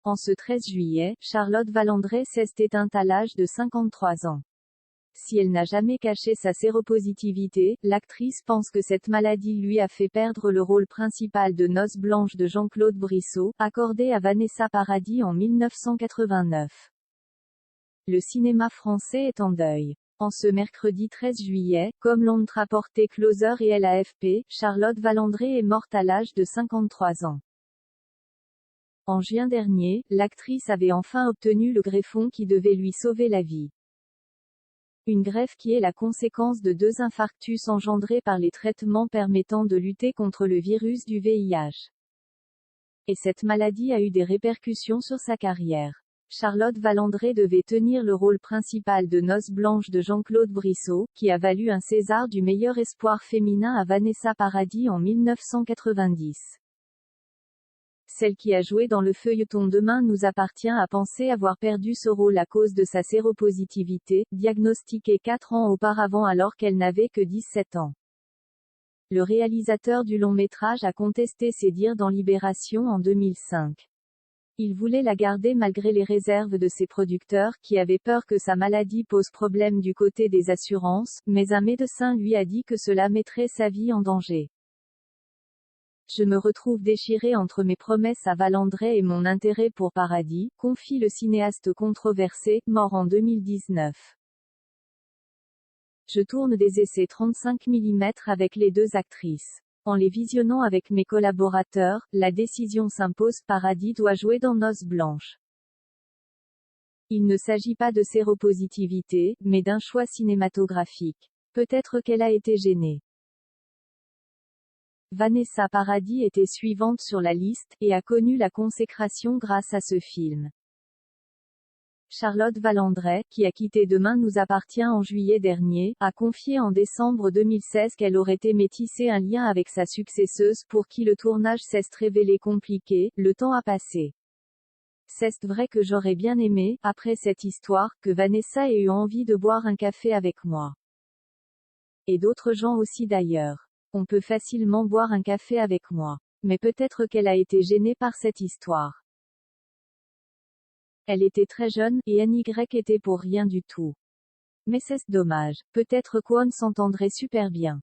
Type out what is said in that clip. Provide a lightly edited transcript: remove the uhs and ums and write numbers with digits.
En ce 13 juillet, Charlotte Valandré s'est éteinte à l'âge de 53 ans. Si elle n'a jamais caché sa séropositivité, l'actrice pense que cette maladie lui a fait perdre le rôle principal de Noces blanches de Jean-Claude Brissot, accordé à Vanessa Paradis en 1989. Le cinéma français est en deuil. En ce mercredi 13 juillet, comme l'ont rapporté Closer et l'AFP, Charlotte Valandré est morte à l'âge de 53 ans. En juin dernier, l'actrice avait enfin obtenu le greffon qui devait lui sauver la vie. Une greffe qui est la conséquence de 2 infarctus engendrés par les traitements permettant de lutter contre le virus du VIH. Et cette maladie a eu des répercussions sur sa carrière. Charlotte Valandré devait tenir le rôle principal de Noces blanches de Jean-Claude Brissot, qui a valu un César du meilleur espoir féminin à Vanessa Paradis en 1990. Celle qui a joué dans le feuilleton Demain nous appartient a pensé avoir perdu ce rôle à cause de sa séropositivité, diagnostiquée 4 ans auparavant alors qu'elle n'avait que 17 ans. Le réalisateur du long-métrage a contesté ces dires dans Libération en 2005. Il voulait la garder malgré les réserves de ses producteurs qui avaient peur que sa maladie pose problème du côté des assurances, mais un médecin lui a dit que cela mettrait sa vie en danger. Je me retrouve déchiré entre mes promesses à Valandré et mon intérêt pour Paradis, confie le cinéaste controversé, mort en 2019. Je tourne des essais 35 mm avec les 2 actrices. En les visionnant avec mes collaborateurs, la décision s'impose, Paradis doit jouer dans Noces blanches. Il ne s'agit pas de séropositivité, mais d'un choix cinématographique. Peut-être qu'elle a été gênée. Vanessa Paradis était suivante sur la liste, et a connu la consécration grâce à ce film. Charlotte Valandré, qui a quitté Demain nous appartient en juillet dernier, a confié en décembre 2016 qu'elle aurait aimé tisser un lien avec sa successeuse pour qui le tournage s'est révélé compliqué. Le temps a passé. C'est vrai que j'aurais bien aimé, après cette histoire, que Vanessa ait eu envie de boire un café avec moi. Et d'autres gens aussi d'ailleurs. On peut facilement boire un café avec moi. Mais peut-être qu'elle a été gênée par cette histoire. Elle était très jeune, et NY était pour rien du tout. Mais c'est dommage. Peut-être qu'on s'entendrait super bien.